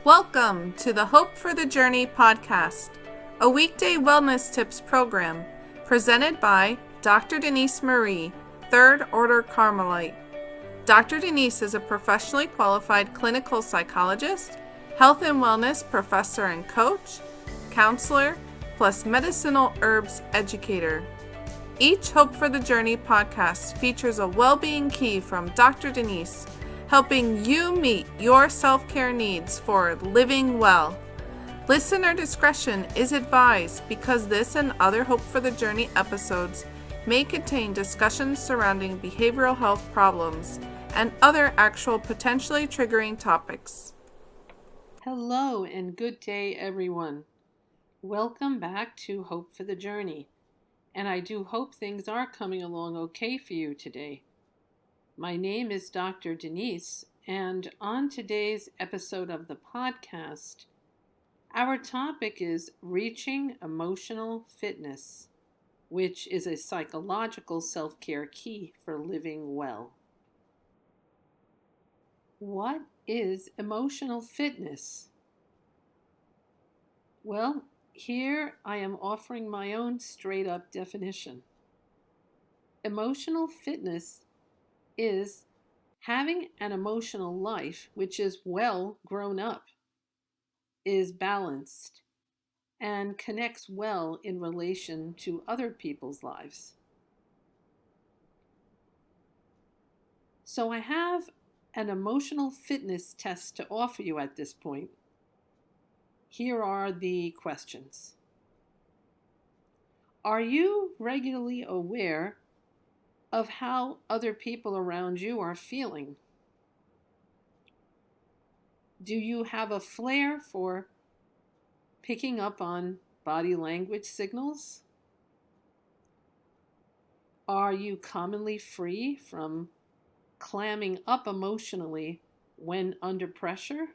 Welcome to the Hope for the Journey podcast, a weekday wellness tips program presented by Dr. Denise Marie, Third Order Carmelite. Dr. Denise is a professionally qualified clinical psychologist, health and wellness professor and coach, counselor, plus medicinal herbs educator. Each Hope for the Journey podcast features a well-being key from Dr. Denise, helping you meet your self-care needs for living well. Listener discretion is advised because this and other Hope for the Journey episodes may contain discussions surrounding behavioral health problems and other actual potentially triggering topics. Hello and good day, everyone. Welcome back to Hope for the Journey, and I do hope things are coming along okay for you today. My name is Dr. Denise, and on today's episode of the podcast, our topic is reaching emotional fitness, which is a psychological self-care key for living well. What is emotional fitness? Well, here I am offering my own straight-up definition. Emotional fitness is having an emotional life which is well grown up, is balanced, and connects well in relation to other people's lives. So I have an emotional fitness test to offer you at this point. Here are the questions. Are you regularly aware of how other people around you are feeling? Do you have a flair for picking up on body language signals? Are you commonly free from clamming up emotionally when under pressure?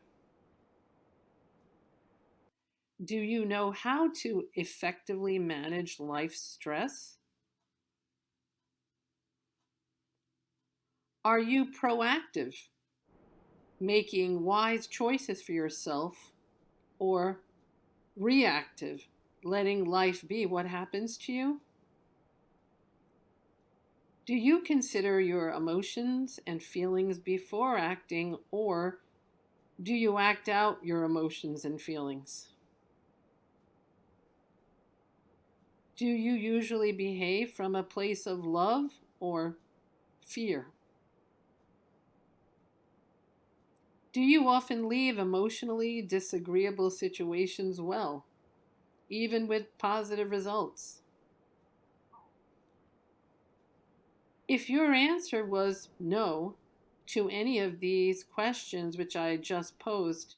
Do you know how to effectively manage life's stress? Are you proactive, making wise choices for yourself, or reactive, letting life be what happens to you? Do you consider your emotions and feelings before acting, or do you act out your emotions and feelings? Do you usually behave from a place of love or fear? Do you often leave emotionally disagreeable situations well, even with positive results? If your answer was no to any of these questions which I just posed,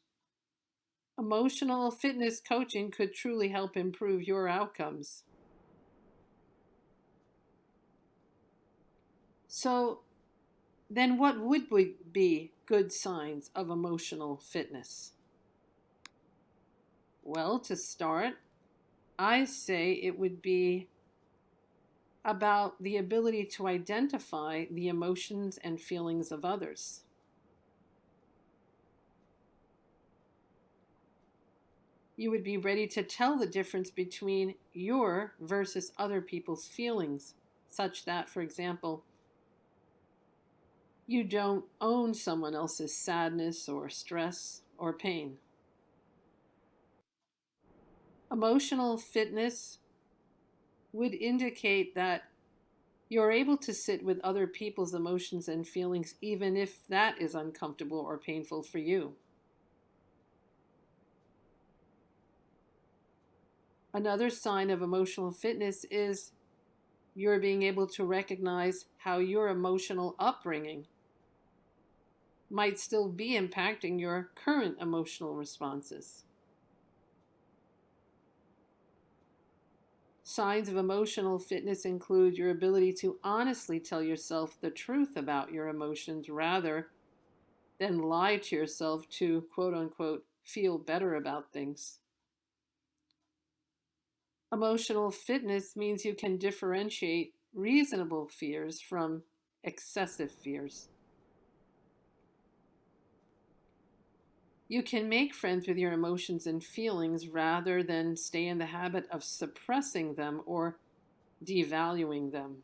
emotional fitness coaching could truly help improve your outcomes. So, then what would be good signs of emotional fitness? Well, to start, I say it would be about the ability to identify the emotions and feelings of others. You would be ready to tell the difference between your versus other people's feelings, such that, for example, you don't own someone else's sadness or stress or pain. Emotional fitness would indicate that you're able to sit with other people's emotions and feelings even if that is uncomfortable or painful for you. Another sign of emotional fitness is you're being able to recognize how your emotional upbringing might still be impacting your current emotional responses. Signs of emotional fitness include your ability to honestly tell yourself the truth about your emotions rather than lie to yourself to, quote unquote, feel better about things. Emotional fitness means you can differentiate reasonable fears from excessive fears. You can make friends with your emotions and feelings rather than stay in the habit of suppressing them or devaluing them.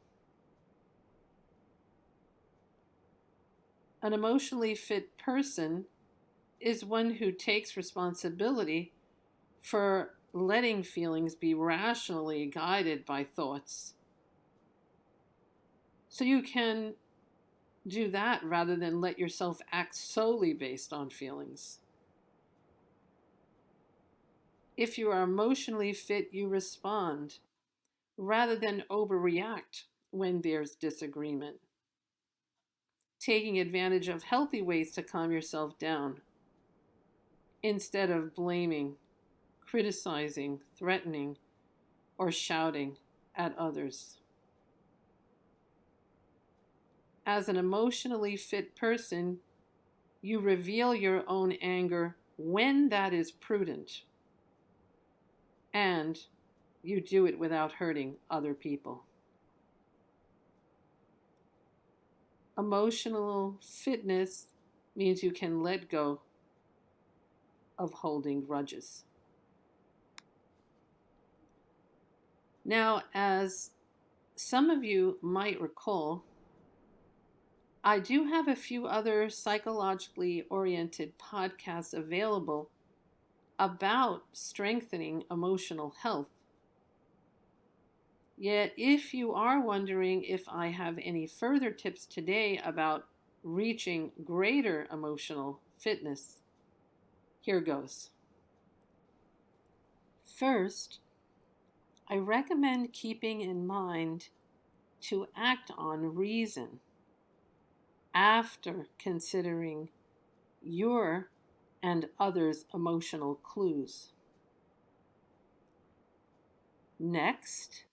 An emotionally fit person is one who takes responsibility for letting feelings be rationally guided by thoughts. So you can do that rather than let yourself act solely based on feelings. If you are emotionally fit, you respond rather than overreact when there's disagreement, taking advantage of healthy ways to calm yourself down instead of blaming, criticizing, threatening, or shouting at others. As an emotionally fit person, you reveal your own anger when that is prudent, and you do it without hurting other people. Emotional fitness means you can let go of holding grudges. Now, as some of you might recall, I do have a few other psychologically oriented podcasts available about strengthening emotional health. Yet, if you are wondering if I have any further tips today about reaching greater emotional fitness, here goes. First, I recommend keeping in mind to act on reason after considering your and others' emotional clues. Next,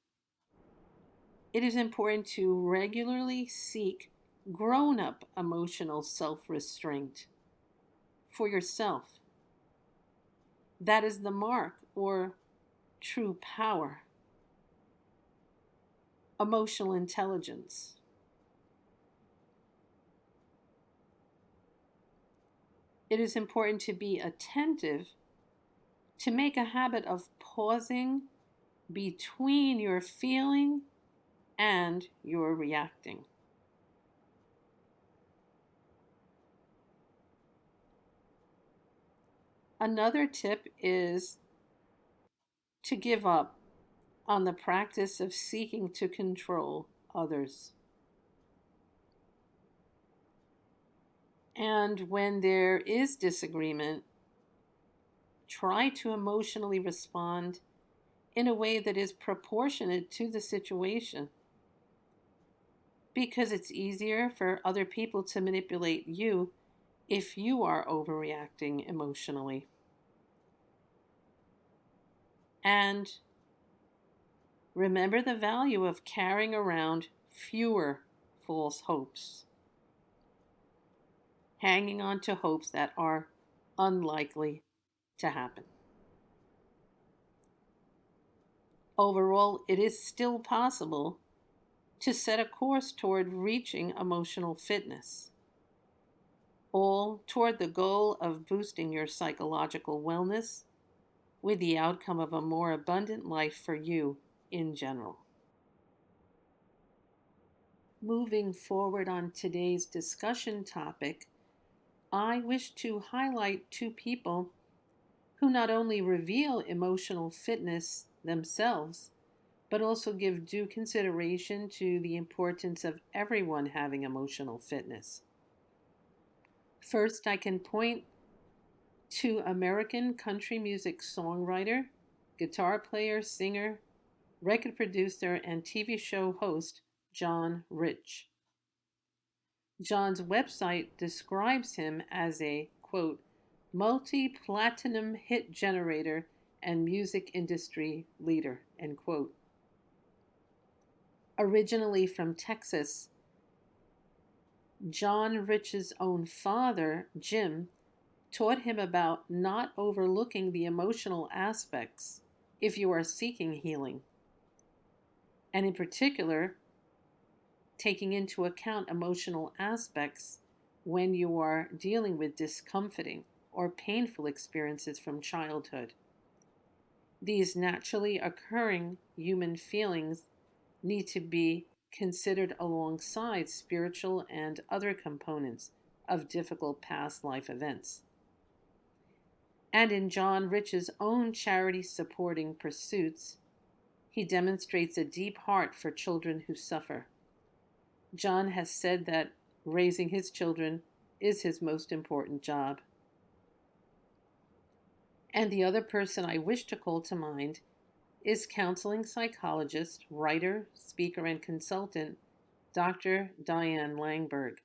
it is important to regularly seek grown-up emotional self-restraint for yourself. That is the mark or true power. Emotional intelligence. It is important to be attentive, to make a habit of pausing between your feeling and your reacting. Another tip is to give up on the practice of seeking to control others. And when there is disagreement, try to emotionally respond in a way that is proportionate to the situation, because it's easier for other people to manipulate you if you are overreacting emotionally. And remember the value of carrying around fewer false hopes, hanging on to hopes that are unlikely to happen. Overall, it is still possible to set a course toward reaching emotional fitness, all toward the goal of boosting your psychological wellness with the outcome of a more abundant life for you in general. Moving forward on today's discussion topic, I wish to highlight two people who not only reveal emotional fitness themselves, but also give due consideration to the importance of everyone having emotional fitness. First, I can point to American country music songwriter, guitar player, singer, record producer, and TV show host John Rich. John's website describes him as a, quote, multi-platinum hit generator and music industry leader, end quote. Originally from Texas, John Rich's own father, Jim, taught him about not overlooking the emotional aspects if you are seeking healing, and in particular, taking into account emotional aspects when you are dealing with discomforting or painful experiences from childhood. These naturally occurring human feelings need to be considered alongside spiritual and other components of difficult past life events. And in John Rich's own charity supporting pursuits, he demonstrates a deep heart for children who suffer. John has said that raising his children is his most important job. And the other person I wish to call to mind is counseling psychologist, writer, speaker, and consultant, Dr. Diane Langberg.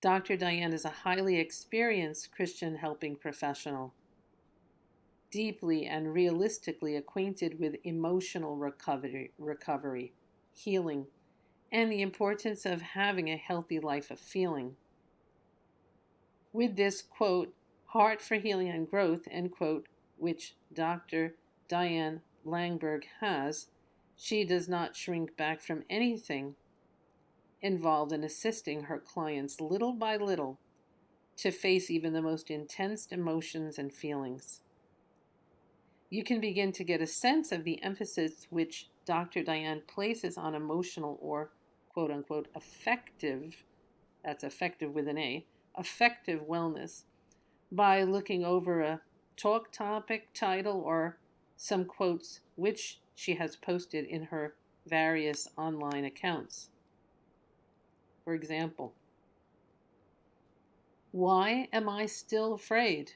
Dr. Diane is a highly experienced Christian helping professional, deeply and realistically acquainted with emotional recovery, healing, and the importance of having a healthy life of feeling. With this, quote, heart for healing and growth, end quote, which Dr. Diane Langberg has, she does not shrink back from anything involved in assisting her clients little by little to face even the most intense emotions and feelings. You can begin to get a sense of the emphasis which Dr. Diane places on emotional or quote unquote effective, that's effective with an A, effective wellness by looking over a talk topic, title, or some quotes which she has posted in her various online accounts. For example, why am I still afraid?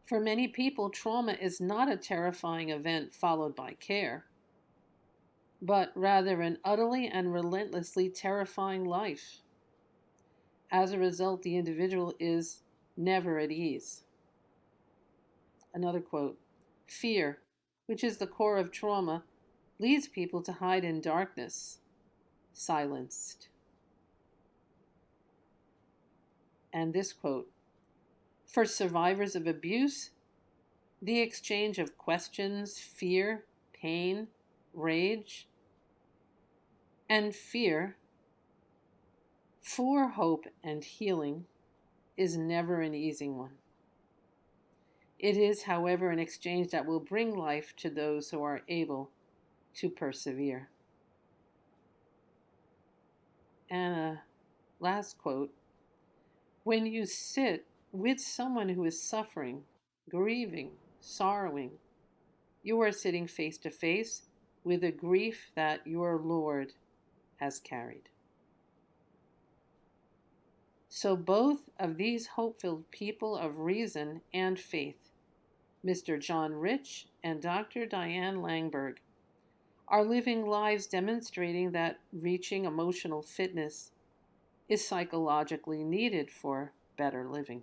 For many people, trauma is not a terrifying event followed by care, but rather an utterly and relentlessly terrifying life. As a result, the individual is never at ease. Another quote, fear, which is the core of trauma, leads people to hide in darkness, silenced. And this quote, for survivors of abuse, the exchange of questions, fear, pain, rage, and fear for hope and healing is never an easy one. It is, however, an exchange that will bring life to those who are able to persevere. And a last quote, when you sit with someone who is suffering, grieving, sorrowing, you are sitting face to face with a grief that your Lord has carried. So both of these hope-filled people of reason and faith, Mr. John Rich and Dr. Diane Langberg, are living lives demonstrating that reaching emotional fitness is psychologically needed for better living.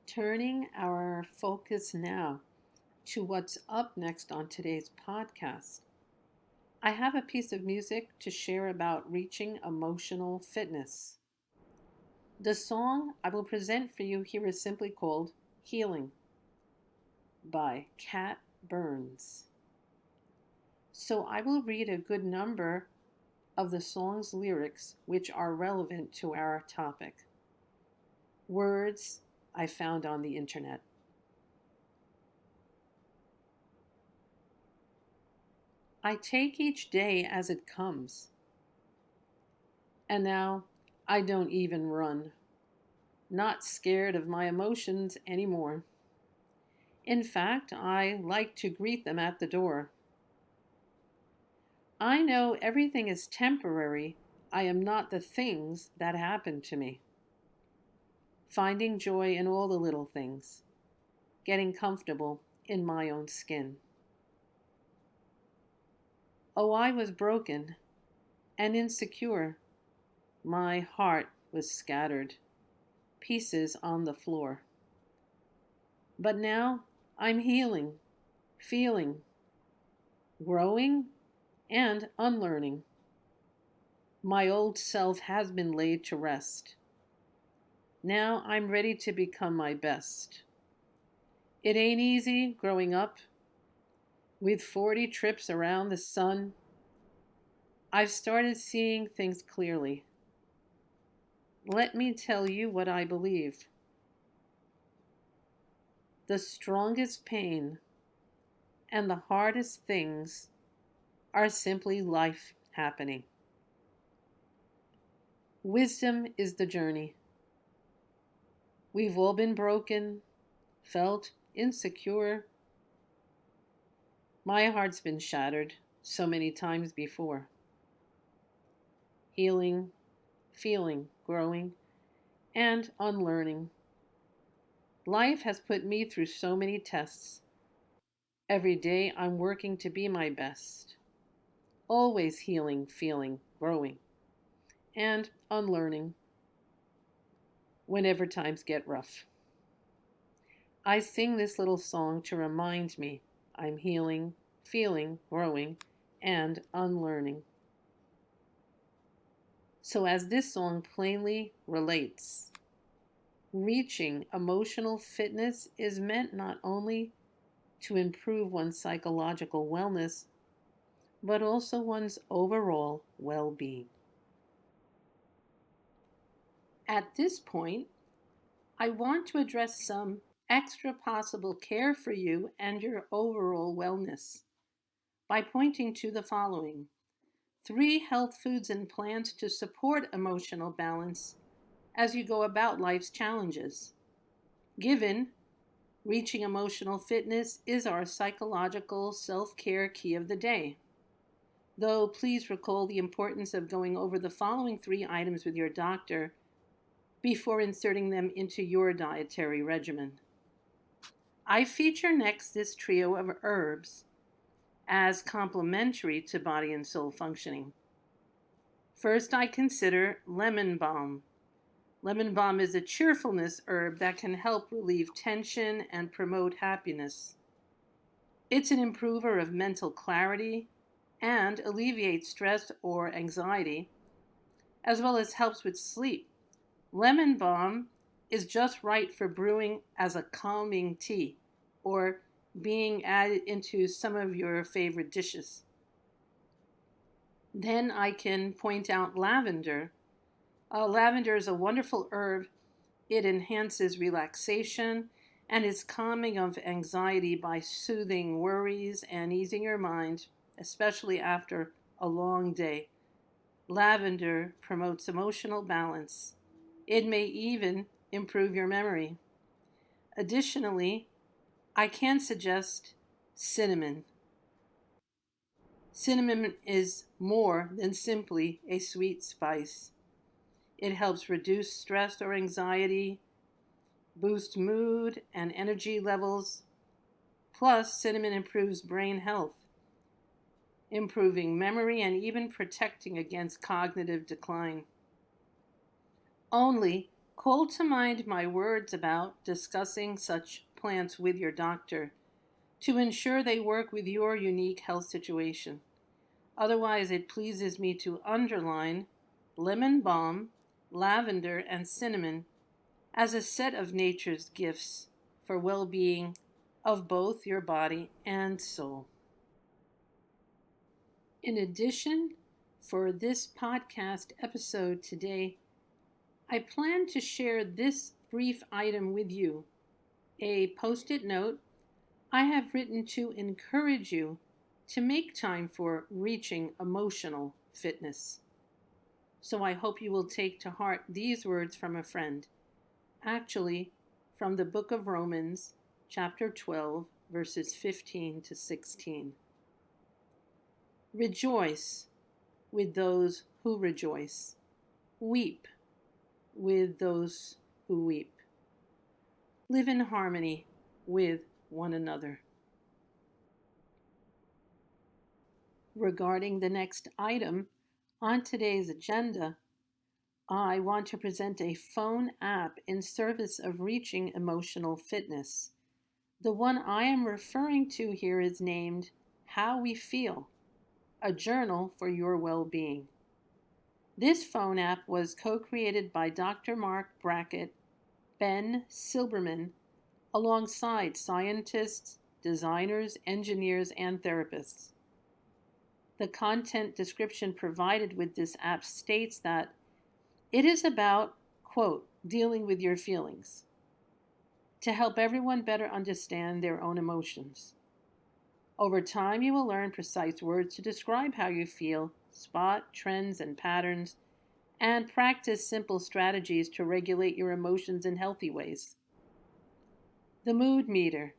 Turning our focus now to what's up next on today's podcast, I have a piece of music to share about reaching emotional fitness. The song I will present for you here is simply called Healing by Cat Burns. So I will read a good number of the song's lyrics which are relevant to our topic. Words I found on the internet. I take each day as it comes. And now I don't even run. Not scared of my emotions anymore. In fact, I like to greet them at the door. I know everything is temporary. I am not the things that happen to me. Finding joy in all the little things. Getting comfortable in my own skin. Oh, I was broken and insecure. My heart was scattered, pieces on the floor. But now I'm healing, feeling, growing, and unlearning. My old self has been laid to rest. Now I'm ready to become my best. It ain't easy growing up with 40 trips around the sun, I've started seeing things clearly. Let me tell you what I believe. The strongest pain and the hardest things are simply life happening. Wisdom is the journey. We've all been broken, felt insecure. My heart's been shattered so many times before. Healing, feeling, growing, and unlearning. Life has put me through so many tests. Every day I'm working to be my best. Always healing, feeling, growing, and unlearning whenever times get rough. I sing this little song to remind me I'm healing, feeling, growing, and unlearning. So, as this song plainly relates, reaching emotional fitness is meant not only to improve one's psychological wellness, but also one's overall well being. At this point, I want to address some extra possible care for you and your overall wellness by pointing to the following: 3 health foods and plants to support emotional balance as you go about life's challenges. Given reaching emotional fitness is our psychological self care key of the day. Though, please recall the importance of going over the following 3 items with your doctor before inserting them into your dietary regimen. I feature next this trio of herbs as complementary to body and soul functioning. First, I consider lemon balm. Lemon balm is a cheerfulness herb that can help relieve tension and promote happiness. It's an improver of mental clarity and alleviates stress or anxiety, as well as helps with sleep. Lemon balm is just right for brewing as a calming tea or being added into some of your favorite dishes. Then I can point out lavender. Lavender is a wonderful herb. It enhances relaxation and is calming of anxiety by soothing worries and easing your mind, especially after a long day. Lavender promotes emotional balance. It may even improve your memory. Additionally, I can suggest cinnamon. Cinnamon is more than simply a sweet spice. It helps reduce stress or anxiety, boost mood and energy levels. Plus, cinnamon improves brain health, improving memory and even protecting against cognitive decline. Only call to mind my words about discussing such plants with your doctor to ensure they work with your unique health situation. Otherwise, it pleases me to underline lemon balm, lavender, and cinnamon as a set of nature's gifts for well being of both your body and soul. In addition, for this podcast episode today, I plan to share this brief item with you, a post it note I have written to encourage you to make time for reaching emotional fitness. So I hope you will take to heart these words from a friend, actually from the book of Romans, chapter 12, verses 15 to 16. Rejoice with those who rejoice. Weep with those who weep. Live in harmony with one another. Regarding the next item on today's agenda, I want to present a phone app in service of reaching emotional fitness. The one I am referring to here is named How We Feel, a journal for your well-being. This phone app was co-created by Dr. Mark Brackett, Ben Silberman, alongside scientists, designers, engineers, and therapists. The content description provided with this app states that it is about, quote, dealing with your feelings to help everyone better understand their own emotions. Over time, you will learn precise words to describe how you feel, spot trends and patterns, and practice simple strategies to regulate your emotions in healthy ways. The Mood Meter,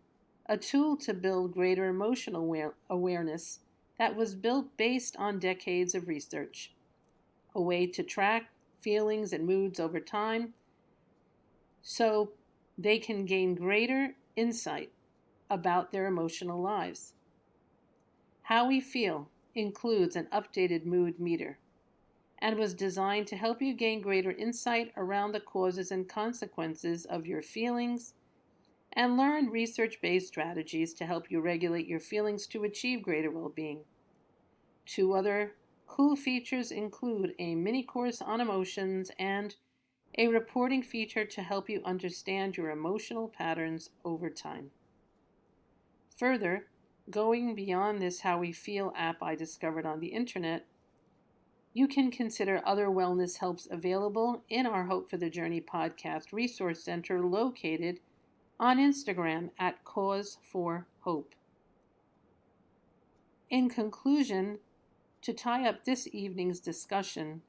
a tool to build greater emotional awareness that was built based on decades of research. A way to track feelings and moods over time so they can gain greater insight about their emotional lives. How We Feel includes an updated mood meter and was designed to help you gain greater insight around the causes and consequences of your feelings and learn research-based strategies to help you regulate your feelings to achieve greater well-being. 2 other cool features include a mini course on emotions and a reporting feature to help you understand your emotional patterns over time. Further, going beyond this How We Feel app I discovered on the internet, you can consider other wellness helps available in our Hope for the Journey podcast resource center located on Instagram at Cause for Hope. In conclusion, to tie up this evening's discussion,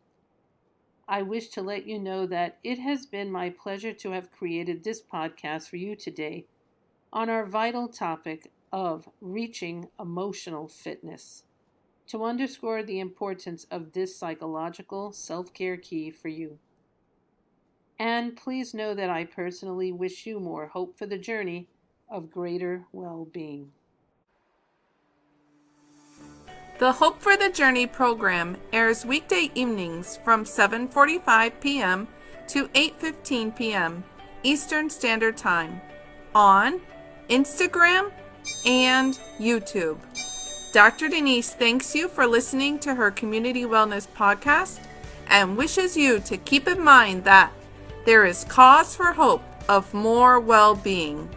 I wish to let you know that it has been my pleasure to have created this podcast for you today on our vital topic of reaching emotional fitness, to underscore the importance of this psychological self-care key for you. And please know that I personally wish you more hope for the journey of greater well-being. The Hope for the Journey program airs weekday evenings from 7:45 p.m. to 8:15 p.m. Eastern Standard Time on Instagram and YouTube. Dr. Denise thanks you for listening to her Community Wellness podcast and wishes you to keep in mind that there is cause for hope of more well-being.